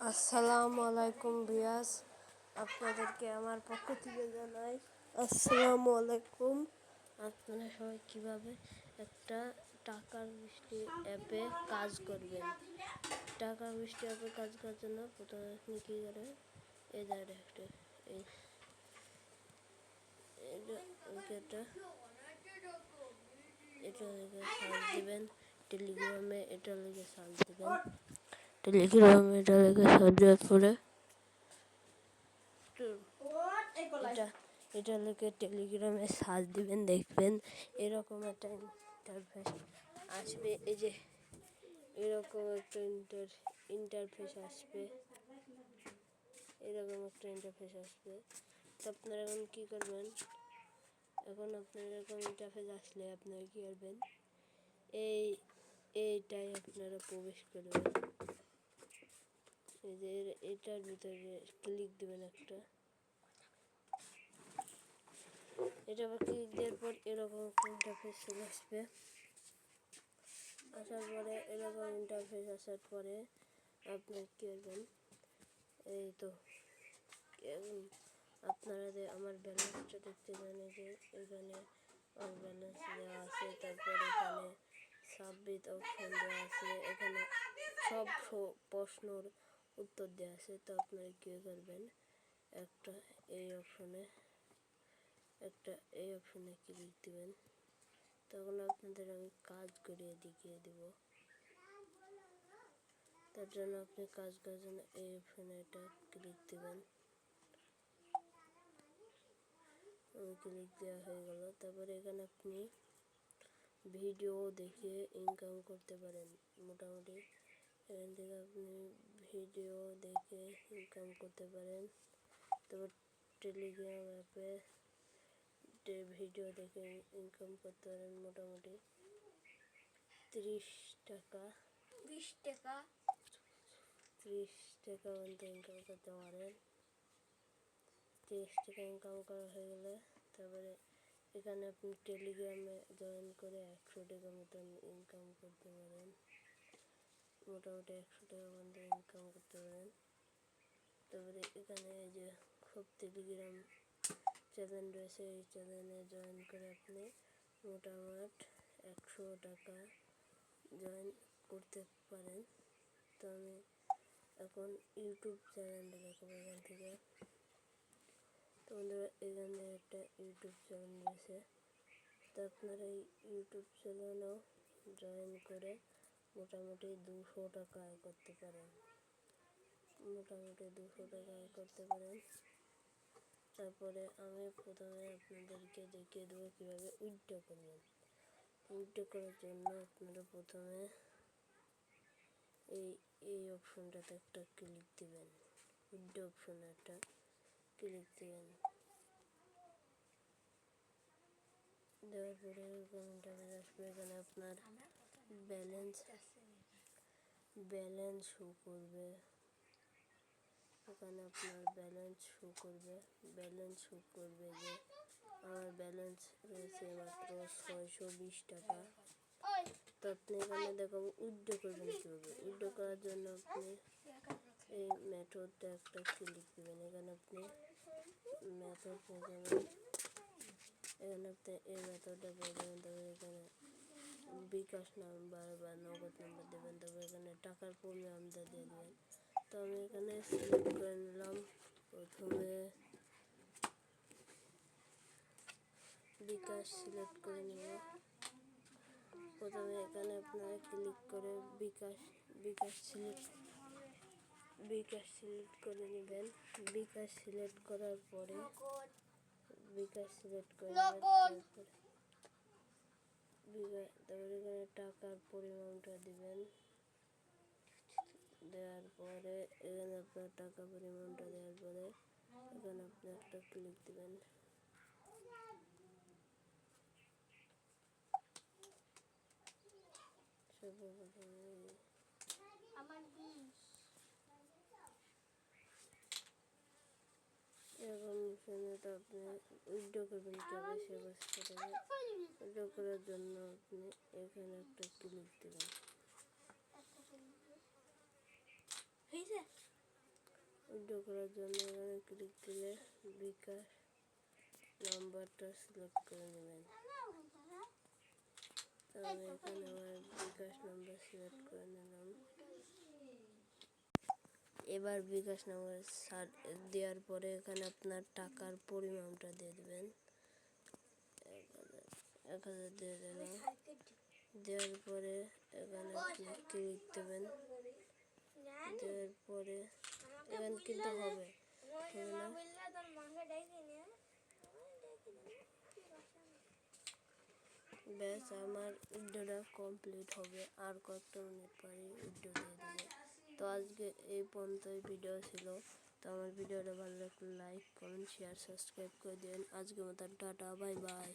আসসালামু আলাইকুম ভিউয়ার্স, আপনাদেরকে আমার পক্ষ থেকে জানাই আসসালামু আলাইকুম। আপনারা সবাই কীভাবে একটা টাকার বৃষ্টি অ্যাপে কাজ করবেন। টাকার বৃষ্টি অ্যাপে কাজ করার জন্য প্রথমে আপনি কী করেন, এই ডাইরেক্টে এটা লিখে সার্চ দিবেন। টেলিগ্রামে এটা লিখে সার্চ দিবেন। টেলিগ্রামে এটা লিখে সার্চ দেওয়ার পরে এটা লিখে টেলিগ্রামে সার্চ দিবেন, দেখবেন এরকম একটা ইন্টারফেস আসবে। এই যে এরকম একটা ইন্টারফেস আসবে, এরকম একটা ইন্টারফেস আসবে। তো আপনারা এখন কী করবেন, এখন আপনার এরকম ইন্টারফেস আসলে আপনারা কী করবেন, এইটাই আপনারা প্রবেশ করবেন। এই যে এটার ভিতরে ক্লিক দেবেন একটা, এটা আবার ক্লিক দেওয়ার পর এরকম একটা ইন্টারফেস চলে আসবে। আসার পরে এরকম ইন্টারফেস আসার পরে আপনার কী করবেন, এই তো আপনারা যে আমার ব্যালেন্সটা দেখতে জানে যে এখানে আমার ব্যালেন্স দেওয়া আছে, তারপর এখানে সাবমিট অপশন দেওয়া আছে, এখানে সব প্রশ্নর উত্তর দেওয়া আছে। তো আপনারা কী করবেন, এই অপশনে ক্লিক দেবেন। তখন আপনাদের আমি কাজ করিয়ে দেখিয়ে দেব। তার জন্য আপনি কাজ করার জন্য এই অপশনে এটা ক্লিক দেবেন। ক্লিক দেওয়া হয়ে গেল। তারপরে এখানে আপনি ভিডিও দেখে ইনকাম করতে পারেন। মোটামুটি এখান থেকে আপনি ভিডিও দেখে ইনকাম করতে পারেন। তারপর টেলিগ্রাম অ্যাপে ভিডিও দেখে ইনকাম করতে পারেন মোটামুটি 30 টাকা 20 টাকা 30 টাকা পর্যন্ত ইনকাম করতে পারেন। 30 টাকা ইনকাম করা হয়ে গেলে তারপরে এখানে আপনি টেলিগ্রামে জয়েন করে 100 টাকা মতন ইনকাম করতে পারেন। মোটামুটি 100 টাকা পর্যন্ত ইনকাম করতে পারেন। তারপরে এখানে এই যে খুব টেলিগ্রাম চ্যানেল রয়েছে, এই চ্যানেলে জয়েন করে আপনি মোটামুটি 100 টাকা জয়েন করতে পারেন। তো আমি এখন ইউটিউব চ্যানেলটা দেখাবো এখান থেকে। তো বন্ধুরা, এখানে একটা ইউটিউব চ্যানেল রয়েছে। তো আপনারা এই ইউটিউব চ্যানেলও জয়েন করে মোটামুটি 200 টাকা আয় করতে পারেন। তারপরে আমি প্রথমে আপনাদেরকে দেখিয়ে দেবো কীভাবে উইথড্র করবেন। উইথড্র করার জন্য আপনারা প্রথমে এই অপশনটাতে একটা ক্লিক দেবেন। উইথড্র অপশনে একটা ক্লিক দেবেন। দেওয়ার পরে এরকম ইন্টারফেস আসবে। এখানে আপনার ব্যালেন্স শো করবে। এখানে আপনার ব্যালেন্স শো করবে যে আমার ব্যালেন্স রয়েছে মাত্র 620 টাকা। তো আপনি এখানে দেখুন উইথড্র করবেন কীভাবে। উইথড্র করার জন্য আপনি এই মেথডটা একটা ক্লিক দেবেন। এখানে আপনি মেথড পেয়ে যাবেন। এখানে আপনি এই মেথডটা পেয়ে যাবেন। তবে এখানে বিকাশ নাম্বার বা নগদ নাম্বার দেবেন। তবে এখানে টাকার পরিমাণটা দিয়ে দেবেন। তো আমি এখানে সিলেক্ট করে নিলাম। প্রথমে বিকাশ সিলেক্ট করে নেব। প্রথমে এখানে আপনারা ক্লিক করে বিকাশ সিলেক্ট করে নেবেন। বিকাশ সিলেক্ট করার পরে তারপরে এখানে টাকার পরিমাণটা দিবেন। দেওয়ার পরে এখানে আপনার টাকা পরিমাণটা দেওয়ার পরে এখানে আপনি একটা ক্লিক দিবেন। এরকম তো আপনি উইথড্র করবেন কীভাবে সে অবস্থাটা উইথড্র করার জন্য আপনি এখানে একটা ক্লিক দেবেন। উইথড্র করার জন্য এখানে ক্লিক দিলে বিকাশ নাম্বারটা সিলেক্ট করে নেবেন। তো আমি এখানে আমার বিকাশ নাম্বার সিলেক্ট করে নিলাম। এবার বিকাশ নাম্বার দেওয়ার পরে এখানে আপনার টাকার পরিমাণটা দিয়ে দেবেন। 1000 দিয়ে দিলাম। দেওয়ার পরে এখানে আপনি ক্লিক দেবেন। দেওয়ার পরে এখানে কিন্তু হবে না। ব্যাস আমার উইথড্রটা কমপ্লিট হবে, আর কয়েকটা মিনিট পরে উইথড্র দিয়ে দেবে। তো আজকে এই পর্যন্তই ভিডিও ছিল। তো আমার ভিডিওটা ভালো লাগলে লাইক কমেন্ট শেয়ার সাবস্ক্রাইব করে দিন। আজকের মতো টাটা, বাই বাই।